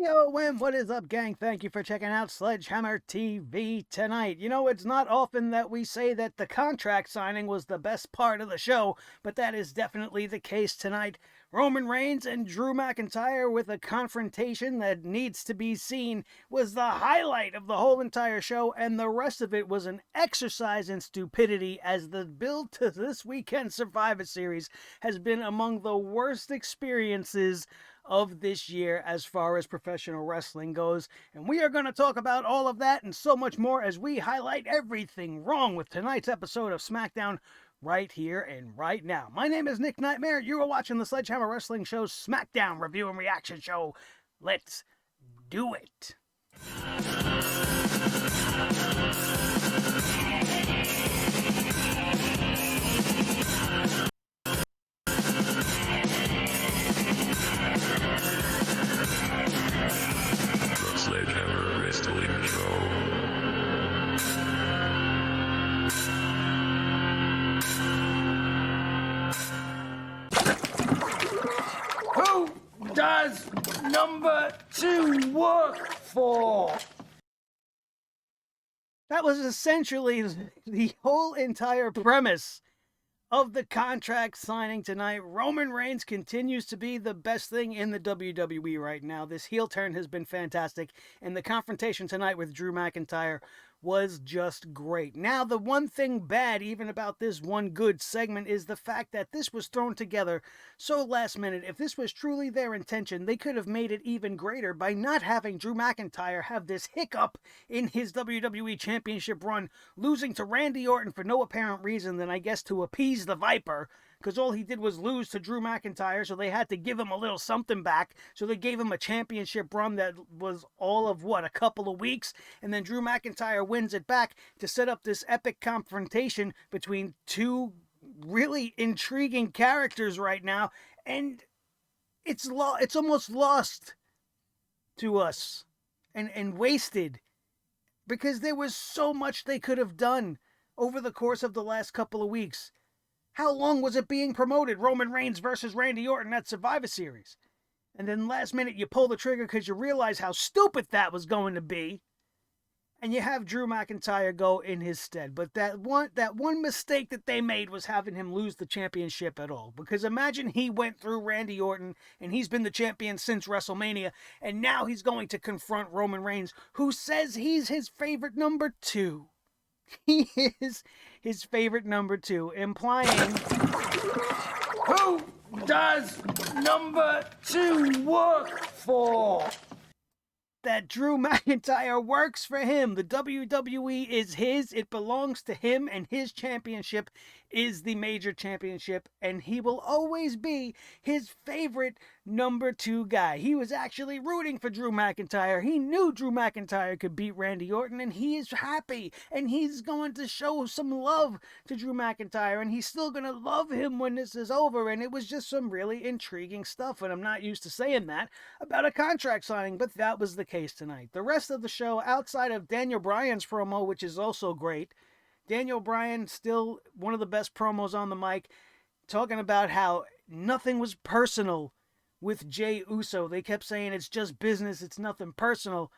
Yo, what is up, gang? Thank you for checking out Sledgehammer TV tonight. You know, it's not often that we say that the contract signing was the best part of the show, but that is definitely the case tonight. Roman Reigns and Drew McIntyre with a confrontation that needs to be seen was the highlight of the whole entire show, and the rest of it was an exercise in stupidity as the build to this weekend's Survivor Series has been among the worst experiences of this year as far as professional wrestling goes. And we are going to talk about all of that and so much more as we highlight everything wrong with tonight's episode of SmackDown right here and right now. My name is Nick Nightmare. You are watching the Sledgehammer Wrestling Show's SmackDown review and reaction show. Let's do it. Sledgehammer Wrestling Show. Who does number 2 work for? That was essentially the whole entire premise of the contract signing tonight. Roman Reigns continues to be the best thing in the WWE right now. This heel turn has been fantastic, and the confrontation tonight with Drew McIntyre was just great. Now, the one thing bad even about this one good segment is the fact that this was thrown together so last minute. If this was truly their intention, they could have made it even greater by not having Drew McIntyre have this hiccup in his WWE Championship run, losing to Randy Orton for no apparent reason than, I guess, to appease the Viper, because all he did was lose to Drew McIntyre, so they had to give him a little something back. So they gave him a championship run that was all of, a couple of weeks? And then Drew McIntyre wins it back to set up this epic confrontation between two really intriguing characters right now. And it's almost lost to us and wasted, because there was so much they could have done over the course of the last couple of weeks. How long was it being promoted? Roman Reigns versus Randy Orton at Survivor Series. And then last minute you pull the trigger because you realize how stupid that was going to be. And you have Drew McIntyre go in his stead. But that one mistake that they made was having him lose the championship at all. Because imagine he went through Randy Orton, and he's been the champion since WrestleMania, and now he's going to confront Roman Reigns, who says he's his favorite number 2. He is his favorite number 2, implying... Who does number 2 work for? That Drew McIntyre works for him. The WWE is his. It belongs to him, and his championship is the major championship, and he will always be his favorite number 2 guy. He was actually rooting for Drew McIntyre. He knew Drew McIntyre could beat Randy Orton, and he is happy, and he's going to show some love to Drew McIntyre, and he's still going to love him when this is over. And it was just some really intriguing stuff, and I'm not used to saying that about a contract signing, but that was the case tonight. The rest of the show, outside of Daniel Bryan's promo, which is also great, Daniel Bryan, still one of the best promos on the mic, talking about how nothing was personal with Jay Uso. They kept saying it's just business, it's nothing personal.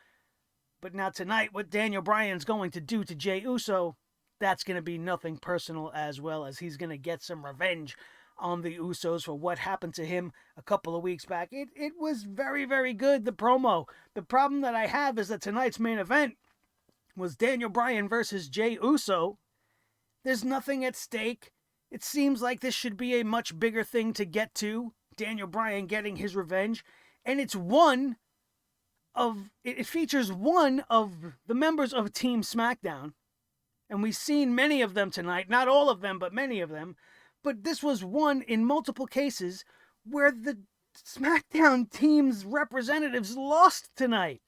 But now tonight, what Daniel Bryan's going to do to Jay Uso, that's going to be nothing personal as well, as he's going to get some revenge on the Usos for what happened to him a couple of weeks back. It was very, very good, the promo. The problem that I have is that tonight's main event was Daniel Bryan versus Jay Uso. There's nothing at stake. It seems like this should be a much bigger thing to get to. Daniel Bryan getting his revenge. And it features one of the members of Team SmackDown. And we've seen many of them tonight. Not all of them, but many of them. But this was one in multiple cases where the SmackDown team's representatives lost tonight.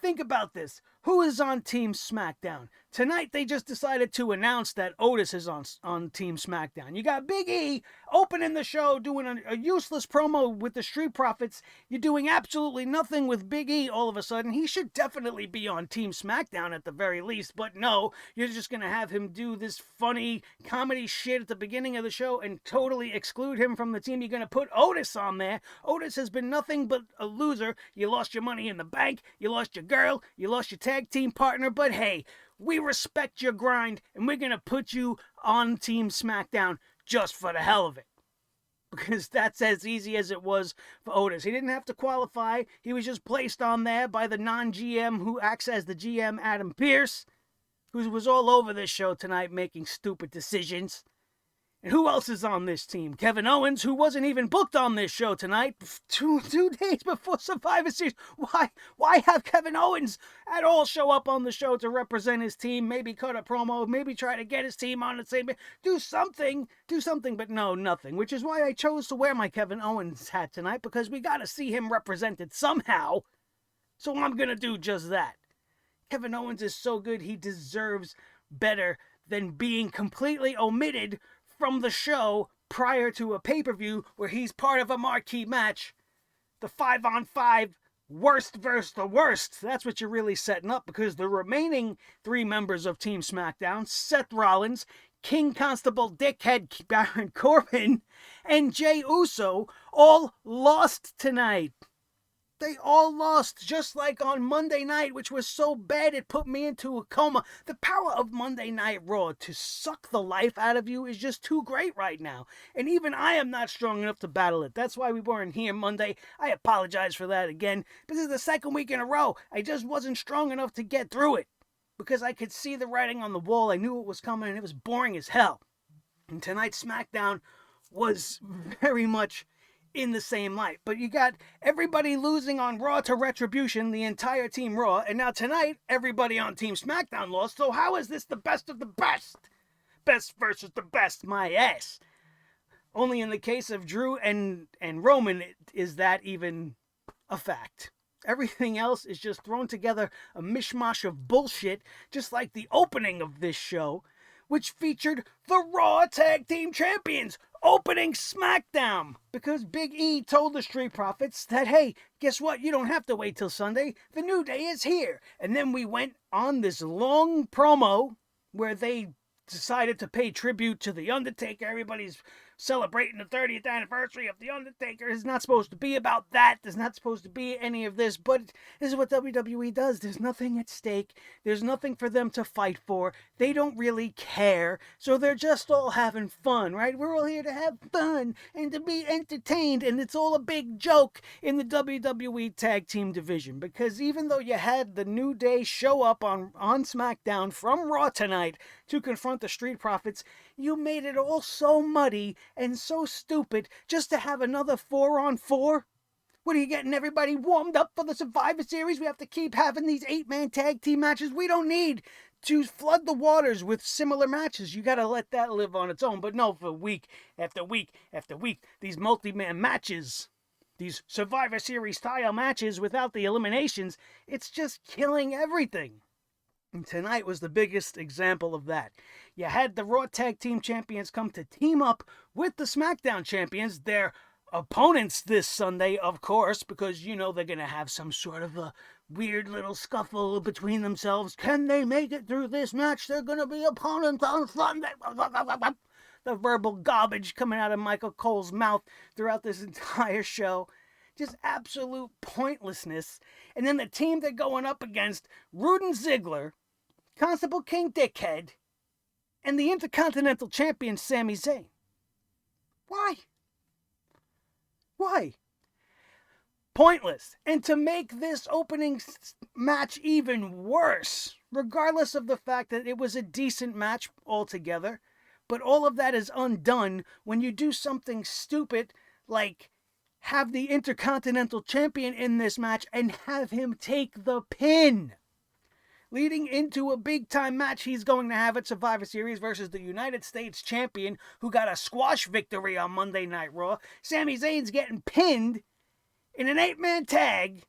Think about this. Who is on Team SmackDown? Tonight, they just decided to announce that Otis is on Team SmackDown. You got Big E opening the show, doing a useless promo with the Street Profits. You're doing absolutely nothing with Big E all of a sudden. He should definitely be on Team SmackDown at the very least, but no, you're just going to have him do this funny comedy shit at the beginning of the show and totally exclude him from the team. You're going to put Otis on there. Otis has been nothing but a loser. You lost your money in the bank. You lost your girl. You lost your tag team partner, but hey, we respect your grind, and we're going to put you on Team SmackDown just for the hell of it. Because that's as easy as it was for Otis. He didn't have to qualify. He was just placed on there by the non-GM who acts as the GM, Adam Pearce, who was all over this show tonight making stupid decisions. And who else is on this team? Kevin Owens, who wasn't even booked on this show tonight, two days before Survivor Series. Why have Kevin Owens at all show up on the show to represent his team? Maybe cut a promo, maybe try to get his team on the same. Do something, but no, nothing. Which is why I chose to wear my Kevin Owens hat tonight, because we got to see him represented somehow. So I'm going to do just that. Kevin Owens is so good, he deserves better than being completely omitted from the show prior to a pay-per-view where he's part of a marquee match. The 5-on-5 worst versus the worst. That's what you're really setting up, because the remaining 3 members of Team SmackDown, Seth Rollins, King Constable Dickhead Baron Corbin, and Jay Uso, all lost tonight. They all lost, just like on Monday night, which was so bad it put me into a coma. The power of Monday Night Raw to suck the life out of you is just too great right now. And even I am not strong enough to battle it. That's why we weren't here Monday. I apologize for that again. But this is the second week in a row. I just wasn't strong enough to get through it. Because I could see the writing on the wall. I knew it was coming, and it was boring as hell. And tonight's SmackDown was very much in the same light. But you got everybody losing on Raw to Retribution, the entire Team Raw, and now tonight, everybody on Team SmackDown lost, so how is this the best of the best? Best versus the best, my ass. Only in the case of Drew and Roman is that even a fact. Everything else is just thrown together, a mishmash of bullshit, just like the opening of this show, which featured the Raw Tag Team Champions opening SmackDown, because Big E told the Street Profits that, hey, guess what? You don't have to wait till Sunday. The new day is here. And then we went on this long promo where they decided to pay tribute to The Undertaker. Everybody's celebrating the 30th anniversary of The Undertaker. It's not supposed to be about that. There's not supposed to be any of this, but this is what WWE does. There's nothing at stake. There's nothing for them to fight for. They don't really care, so they're just all having fun, right? We're all here to have fun and to be entertained, and it's all a big joke in the WWE Tag Team division, because even though you had the New Day show up on SmackDown from Raw tonight to confront the Street Profits, you made it all so muddy and so stupid just to have another 4-on-4? What are you getting everybody warmed up for the Survivor Series? We have to keep having these 8-man tag team matches. We don't need to flood the waters with similar matches. You got to let that live on its own. But no, for week after week after week, these multi-man matches, these Survivor Series style matches without the eliminations, it's just killing everything. And tonight was the biggest example of that. You had the Raw Tag Team Champions come to team up with the SmackDown Champions, their opponents this Sunday, of course, because you know they're going to have some sort of a weird little scuffle between themselves. Can they make it through this match? They're going to be opponents on Sunday. The verbal garbage coming out of Michael Cole's mouth throughout this entire show. Just absolute pointlessness. And then the team they're going up against, Rude and Ziggler, Constable King Dickhead, and the Intercontinental Champion Sami Zayn. Why? Pointless. And to make this opening match even worse, regardless of the fact that it was a decent match altogether, but all of that is undone when you do something stupid like have the Intercontinental Champion in this match and have him take the pin, leading into a big-time match he's going to have at Survivor Series versus the United States Champion, who got a squash victory on Monday Night Raw. Sami Zayn's getting pinned in an 8-man tag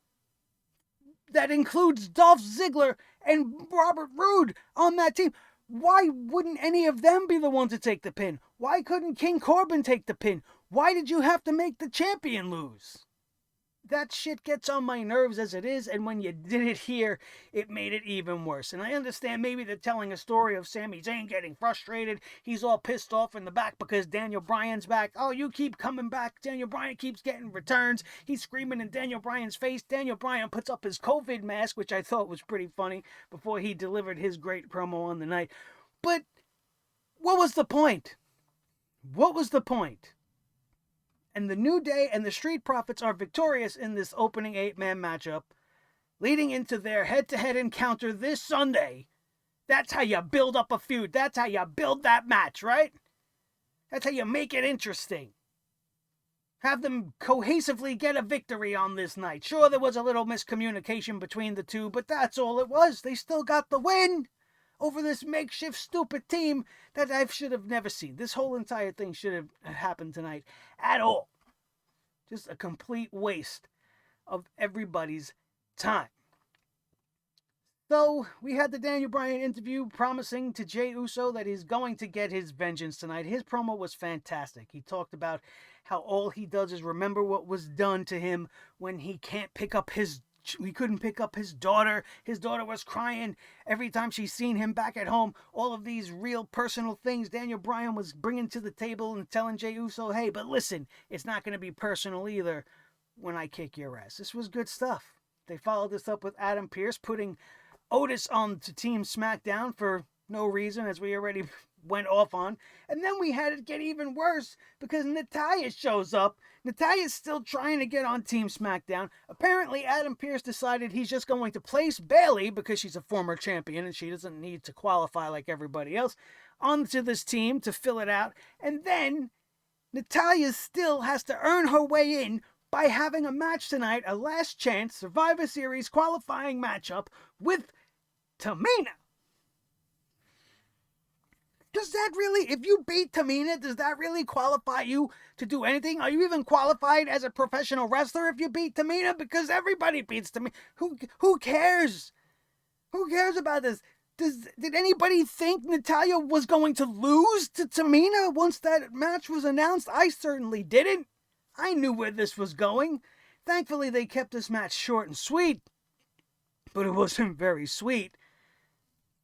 that includes Dolph Ziggler and Robert Roode on that team. Why wouldn't any of them be the one to take the pin? Why couldn't King Corbin take the pin? Why did you have to make the champion lose? That shit gets on my nerves as it is, and when you did it here, it made it even worse. And I understand maybe they're telling a story of Sami Zayn getting frustrated. He's all pissed off in the back because Daniel Bryan's back. Oh, you keep coming back. Daniel Bryan keeps getting returns. He's screaming in Daniel Bryan's face. Daniel Bryan puts up his COVID mask, which I thought was pretty funny, before he delivered his great promo on the night. But what was the point? What was the point? And the New Day and the Street Profits are victorious in this opening 8-man matchup, leading into their head-to-head encounter this Sunday. That's how you build up a feud. That's how you build that match, right? That's how you make it interesting. Have them cohesively get a victory on this night. Sure, there was a little miscommunication between the two, but that's all it was. They still got the win over this makeshift stupid team that I should have never seen. This whole entire thing should have happened tonight at all. Just a complete waste of everybody's time. So, we had the Daniel Bryan interview promising to Jay Uso that he's going to get his vengeance tonight. His promo was fantastic. He talked about how all he does is remember what was done to him when he couldn't pick up his daughter. His daughter was crying every time she seen him back at home. All of these real personal things Daniel Bryan was bringing to the table and telling Jay Uso, hey, but listen, it's not going to be personal either when I kick your ass. This was good stuff. They followed this up with Adam Pearce putting Otis on to Team SmackDown for no reason, as we already went off on. And then we had it get even worse because Natalya shows up. Natalya's still trying to get on Team SmackDown. Apparently, Adam Pearce decided he's just going to place Bayley, because she's a former champion and she doesn't need to qualify like everybody else, onto this team to fill it out. And then Natalya still has to earn her way in by having a match tonight, a last chance Survivor Series qualifying matchup with Tamina. Does that really, if you beat Tamina, does that really qualify you to do anything? Are you even qualified as a professional wrestler if you beat Tamina? Because everybody beats Tamina. Who cares? Who cares about this? Did anybody think Natalya was going to lose to Tamina once that match was announced? I certainly didn't. I knew where this was going. Thankfully, they kept this match short and sweet. But it wasn't very sweet.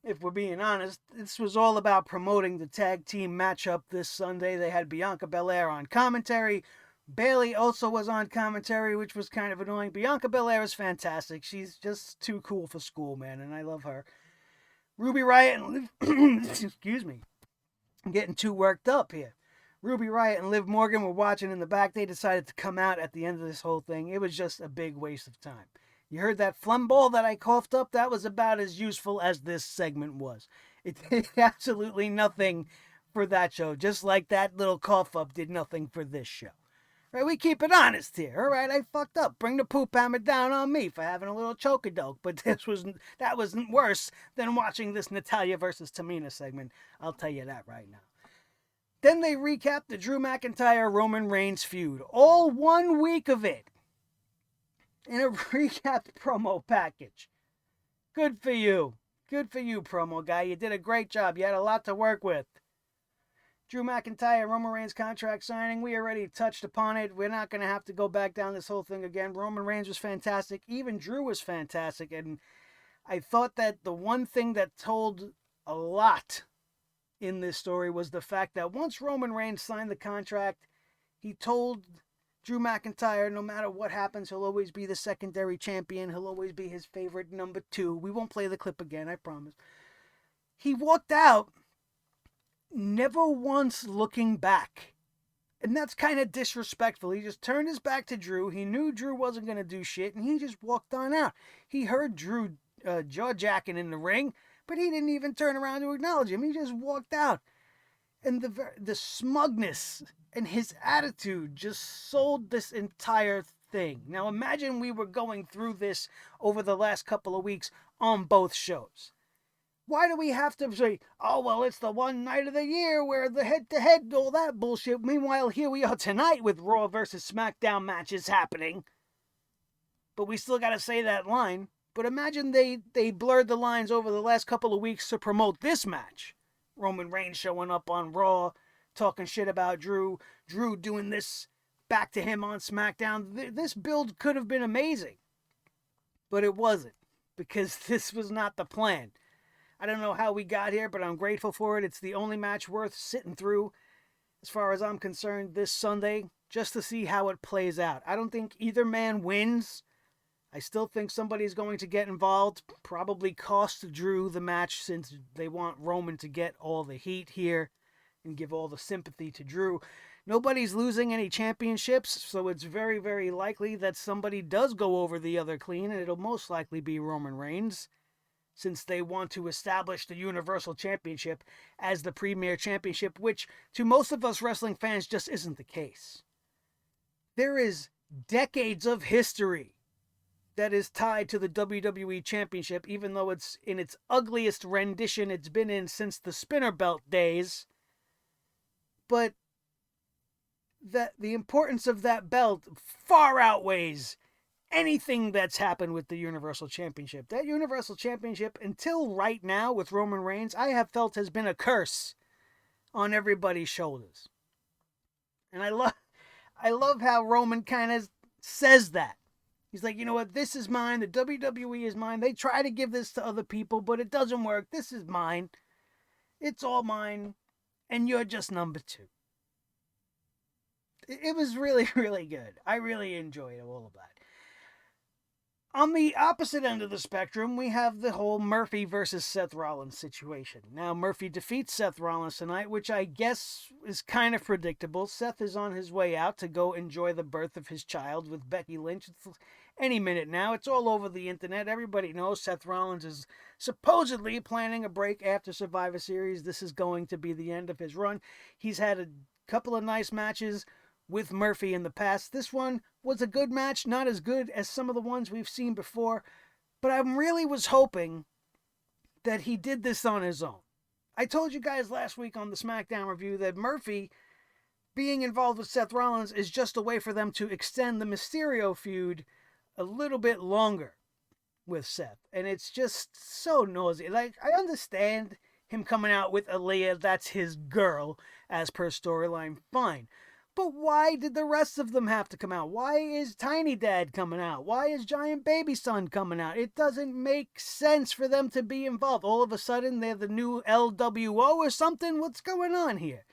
If we're being honest, this was all about promoting the tag team matchup this Sunday. They had Bianca Belair on commentary. Bayley also was on commentary, which was kind of annoying. Bianca Belair is fantastic. She's just too cool for school, man, and I love her. Ruby Riott and Liv... Excuse me. I'm getting too worked up here. Ruby Riott and Liv Morgan were watching in the back. They decided to come out at the end of this whole thing. It was just a big waste of time. You heard that phlegm ball that I coughed up? That was about as useful as this segment was. It did absolutely nothing for that show, just like that little cough up did nothing for this show. Right? We keep it honest here. All right, I fucked up. Bring the poop hammer down on me for having a little choke-a-doke, but that wasn't worse than watching this Natalya versus Tamina segment. I'll tell you that right now. Then they recapped the Drew McIntyre-Roman Reigns feud. All 1 week of it. In a recapped promo package. Good for you. Good for you, promo guy. You did a great job. You had a lot to work with. Drew McIntyre, Roman Reigns contract signing. We already touched upon it. We're not going to have to go back down this whole thing again. Roman Reigns was fantastic. Even Drew was fantastic. And I thought that the one thing that told a lot in this story was the fact that once Roman Reigns signed the contract, he told Drew McIntyre, no matter what happens, he'll always be the secondary champion. He'll always be his favorite number 2. We won't play the clip again, I promise. He walked out, never once looking back. And that's kind of disrespectful. He just turned his back to Drew. He knew Drew wasn't going to do shit, and he just walked on out. He heard Drew jaw-jacking in the ring, but he didn't even turn around to acknowledge him. He just walked out. And the smugness and his attitude just sold this entire thing. Now imagine we were going through this over the last couple of weeks on both shows. Why do we have to say, oh, well, it's the one night of the year where the head-to-head, all that bullshit. Meanwhile, here we are tonight with Raw versus SmackDown matches happening. But we still got to say that line. But imagine they blurred the lines over the last couple of weeks to promote this match. Roman Reigns showing up on Raw, talking shit about Drew. Drew doing this back to him on SmackDown. This build could have been amazing. But it wasn't. Because this was not the plan. I don't know how we got here, but I'm grateful for it. It's the only match worth sitting through, as far as I'm concerned, this Sunday, just to see how it plays out. I don't think either man wins. I still think somebody's going to get involved, probably cost Drew the match since they want Roman to get all the heat here and give all the sympathy to Drew. Nobody's losing any championships, so it's very, very likely that somebody does go over the other clean, and it'll most likely be Roman Reigns, since they want to establish the Universal Championship as the premier championship, which to most of us wrestling fans just isn't the case. There is decades of history that is tied to the WWE Championship, even though it's in its ugliest rendition it's been in since the spinner belt days. But that the importance of that belt far outweighs anything that's happened with the Universal Championship. That Universal Championship, until right now with Roman Reigns, I have felt has been a curse on everybody's shoulders. And I love how Roman kind of says that. He's like, you know what, this is mine, the WWE is mine. They try to give this to other people, but it doesn't work. This is mine. It's all mine, and you're just number two. It was really, really good. I really enjoyed all of that. On the opposite end of the spectrum, we have the whole Murphy versus Seth Rollins situation. Now, Murphy defeats Seth Rollins tonight, which I guess is kind of predictable. Seth is on his way out to go enjoy the birth of his child with Becky Lynch. It's any minute now. It's all over the internet. Everybody knows Seth Rollins is supposedly planning a break after Survivor Series. This is going to be the end of his run. He's had a couple of nice matches with Murphy in the past. This one was a good match, not as good as some of the ones we've seen before, but I really was hoping that he did this on his own. I told you guys last week on the SmackDown review that Murphy being involved with Seth Rollins is just a way for them to extend the Mysterio feud a little bit longer with Seth, and it's just so nosy. Like, I understand him coming out with Aaliyah, that's his girl, as per storyline, fine. But why did the rest of them have to come out? Why is Tiny Dad coming out? Why is Giant Baby Son coming out? It doesn't make sense for them to be involved. All of a sudden, they're the new LWO or something? What's going on here?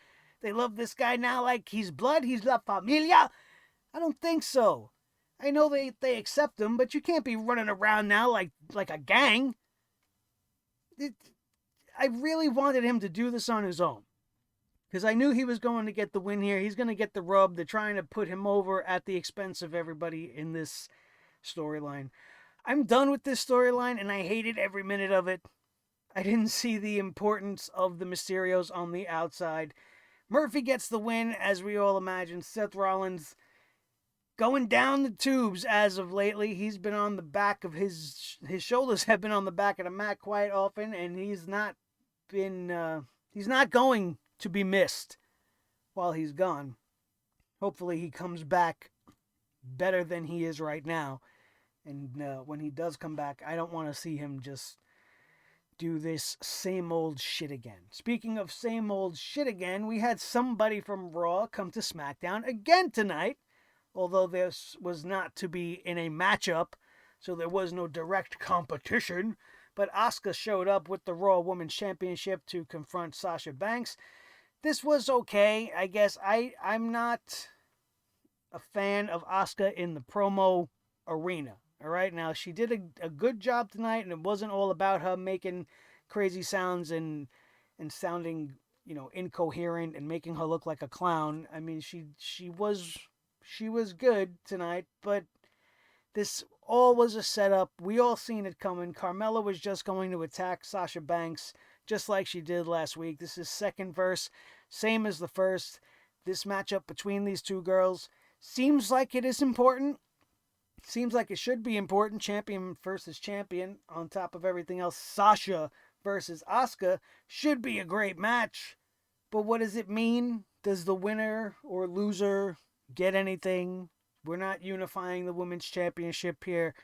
They love this guy now like he's blood? He's La Familia? I don't think so. I know they accept him, but you can't be running around now like a gang. I really wanted him to do this on his own, because I knew he was going to get the win here. He's going to get the rub. They're trying to put him over at the expense of everybody in this storyline. I'm done with this storyline, and I hated every minute of it. I didn't see the importance of the Mysterios on the outside. Murphy gets the win, as we all imagined. Seth Rollins going down the tubes as of lately. He's been on the back of his shoulders have been on the back of the mat quite often, and he's not going to be missed while he's gone. Hopefully he comes back better than he is right now. And when he does come back, I don't want to see him just do this same old shit again. Speaking of same old shit again, we had somebody from Raw come to SmackDown again tonight. Although this was not to be in a matchup, so there was no direct competition. But Asuka showed up with the Raw Women's Championship to confront Sasha Banks. This was okay, I guess. I'm not a fan of Asuka in the promo arena. All right, now she did a good job tonight, and it wasn't all about her making crazy sounds and sounding, incoherent and making her look like a clown. I mean, she was good tonight, but this all was a setup. We all seen it coming. Carmella was just going to attack Sasha Banks just like she did last week. This is second verse, same as the first. This matchup between these two girls seems like it is important. Seems like it should be important. Champion versus champion. On top of everything else, Sasha versus Asuka should be a great match. But what does it mean? Does the winner or loser get anything? We're not unifying the women's championship here.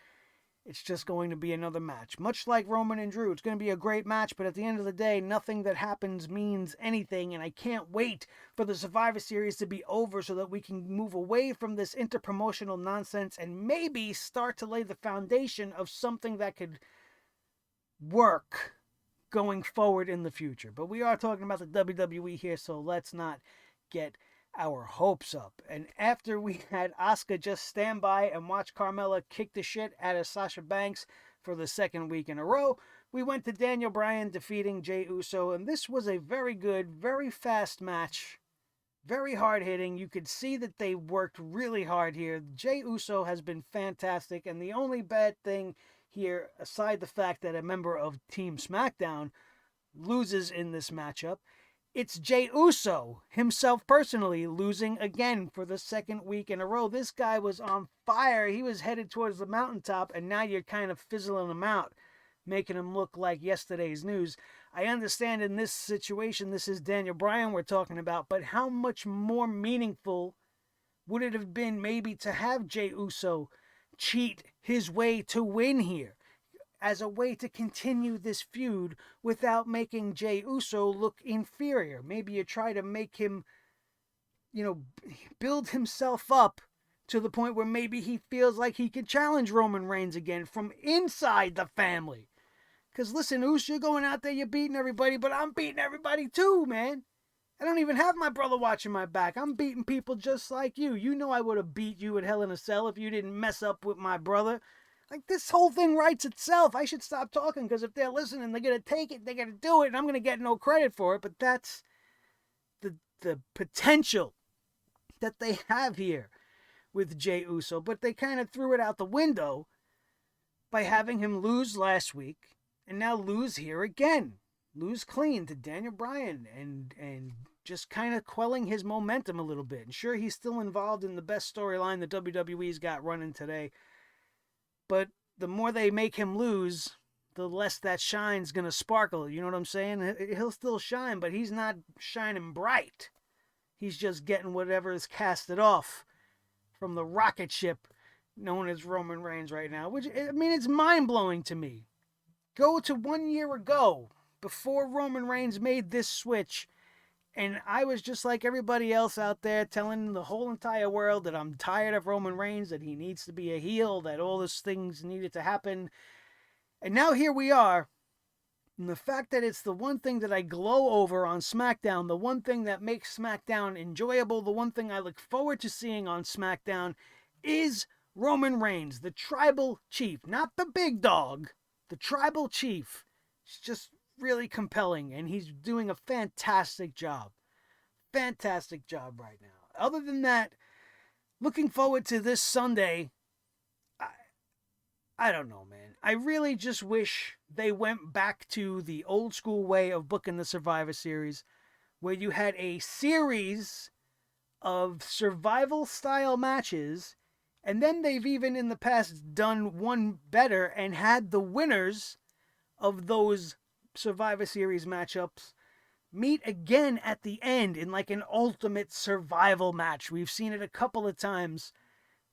It's just going to be another match. Much like Roman and Drew, it's going to be a great match, but at the end of the day, nothing that happens means anything, and I can't wait for the Survivor Series to be over so that we can move away from this interpromotional nonsense and maybe start to lay the foundation of something that could work going forward in the future. But we are talking about the WWE here, so let's not get our hopes up. And after we had Asuka just stand by and watch Carmella kick the shit out of Sasha Banks for the second week in a row, we went to Daniel Bryan defeating Jay Uso, and this was a very good, very fast match. Very hard-hitting. You could see that they worked really hard here. Jay Uso has been fantastic, and the only bad thing here, aside the fact that a member of Team SmackDown loses in this matchup, it's Jay Uso himself personally losing again for the second week in a row. This guy was on fire. He was headed towards the mountaintop, and now you're kind of fizzling him out, making him look like yesterday's news. I understand in this situation, this is Daniel Bryan we're talking about, but how much more meaningful would it have been maybe to have Jay Uso cheat his way to win here, as a way to continue this feud without making Jay Uso look inferior? Maybe you try to make him, build himself up to the point where maybe he feels like he could challenge Roman Reigns again from inside the family. Because listen, Uso, you're going out there, you're beating everybody, but I'm beating everybody too, man. I don't even have my brother watching my back. I'm beating people just like you. You know I would have beat you at Hell in a Cell if you didn't mess up with my brother. Like, this whole thing writes itself. I should stop talking, because if they're listening, they're going to take it, they're going to do it, and I'm going to get no credit for it. But that's the potential that they have here with Jay Uso. But they kind of threw it out the window by having him lose last week, and now lose here again. Lose clean to Daniel Bryan, and just kind of quelling his momentum a little bit. And sure, he's still involved in the best storyline the WWE's got running today. But the more they make him lose, the less that shine's going to sparkle. You know what I'm saying? He'll still shine, but he's not shining bright. He's just getting whatever is casted off from the rocket ship known as Roman Reigns right now. Which, I mean, it's mind-blowing to me. Go to 1 year ago, before Roman Reigns made this switch, and I was just like everybody else out there telling the whole entire world that I'm tired of Roman Reigns, that he needs to be a heel, that all these things needed to happen. And now here we are. And the fact that it's the one thing that I glow over on SmackDown, the one thing that makes SmackDown enjoyable, the one thing I look forward to seeing on SmackDown is Roman Reigns, the tribal chief, not the big dog, the tribal chief. It's just really compelling, and he's doing a fantastic job. Fantastic job right now. Other than that, looking forward to this Sunday. I don't know, man. I really just wish they went back to the old school way of booking the Survivor Series, where you had a series of survival style matches, and then they've even in the past done one better and had the winners of those Survivor Series matchups meet again at the end in like an ultimate survival match. We've seen it a couple of times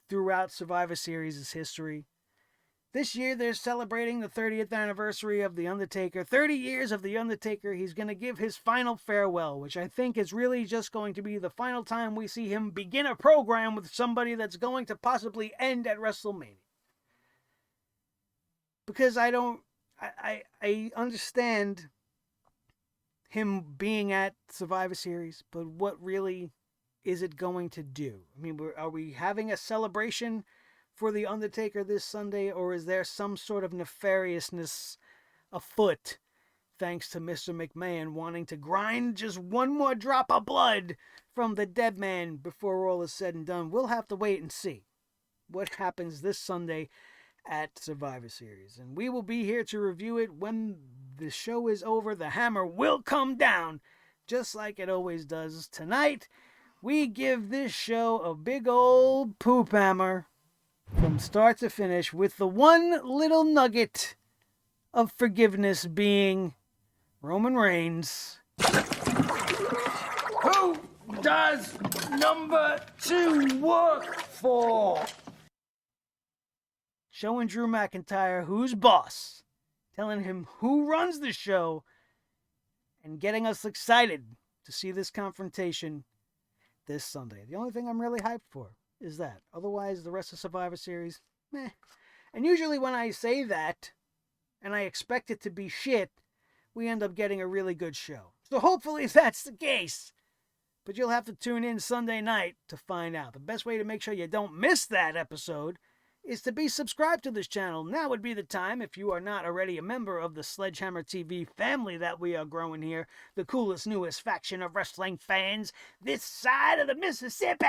throughout Survivor Series' history. This year they're celebrating the 30th anniversary of The Undertaker. 30 years of The Undertaker. He's going to give his final farewell, which I think is really just going to be the final time we see him begin a program with somebody that's going to possibly end at WrestleMania. Because I understand him being at Survivor Series, but what really is it going to do? I mean, are we having a celebration for The Undertaker this Sunday, or is there some sort of nefariousness afoot thanks to Mr. McMahon wanting to grind just one more drop of blood from the dead man before all is said and done? We'll have to wait and see what happens this Sunday at Survivor Series, and we will be here to review it when the show is over. The hammer will come down just like it always does. Tonight we give this show a big old poop hammer from start to finish, with the one little nugget of forgiveness being Roman Reigns. Who does number 2 work for? showing Drew McIntyre who's boss, telling him who runs the show, and getting us excited to see this confrontation this Sunday. The only thing I'm really hyped for is that. Otherwise, the rest of Survivor Series, meh. And usually when I say that, and I expect it to be shit, we end up getting a really good show. So hopefully that's the case. But you'll have to tune in Sunday night to find out. The best way to make sure you don't miss that episode is to be subscribed to this channel. Now would be the time, if you are not already a member of the Sledgehammer TV family that we are growing here, the coolest, newest faction of wrestling fans this side of the Mississippi.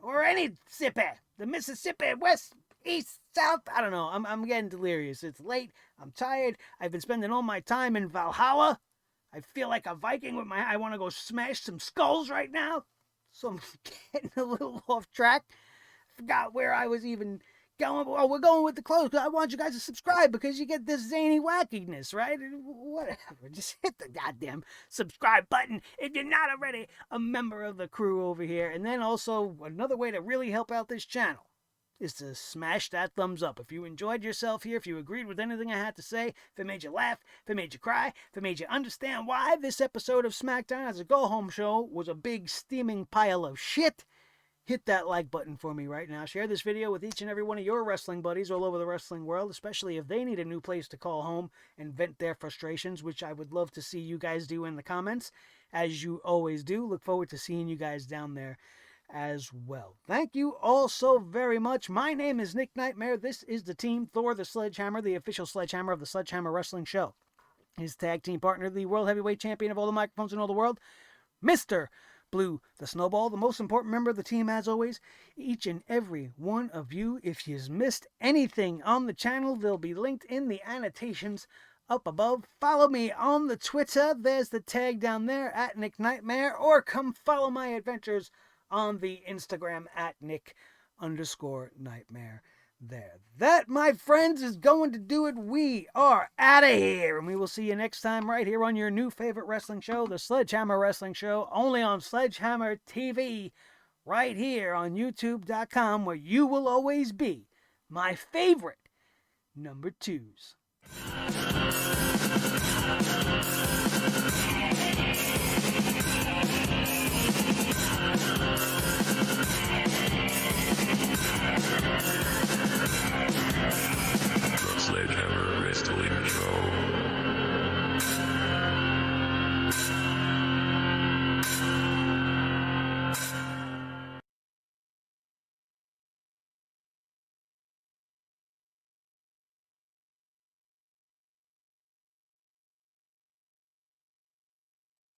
Or any sippy. The Mississippi, west, east, south, I don't know. I'm getting delirious. It's late. I'm tired. I've been spending all my time in Valhalla. I feel like a Viking with I want to go smash some skulls right now. So I'm getting a little off track. Forgot where I was even going. Oh, we're going with the clothes. I want you guys to subscribe because you get this zany wackiness, right? Whatever. Just hit the goddamn subscribe button if you're not already a member of the crew over here. And then also, another way to really help out this channel is to smash that thumbs up. If you enjoyed yourself here, if you agreed with anything I had to say, if it made you laugh, if it made you cry, if it made you understand why this episode of SmackDown as a go-home show was a big steaming pile of shit, hit that like button for me right now. Share this video with each and every one of your wrestling buddies all over the wrestling world, especially if they need a new place to call home and vent their frustrations, which I would love to see you guys do in the comments, as you always do. Look forward to seeing you guys down there as well. Thank you all so very much. My name is Nick Nightmare. This is the Team Thor, the Sledgehammer, the official Sledgehammer of the Sledgehammer Wrestling Show. His tag team partner, the World Heavyweight Champion of all the microphones in all the world, Mr. Blue, the Snowball, the most important member of the team as always. Each and every one of you, if you've missed anything on the channel, they'll be linked in the annotations up above. Follow me on the Twitter. There's the tag down there at Nick Nightmare, or come follow my adventures on the Instagram at Nick_Nightmare there. That, my friends, is going to do it. We are out of here, and we will see you next time right here on your new favorite wrestling show, the Sledgehammer Wrestling Show, only on Sledgehammer TV, right here on YouTube.com, where you will always be my favorite number twos.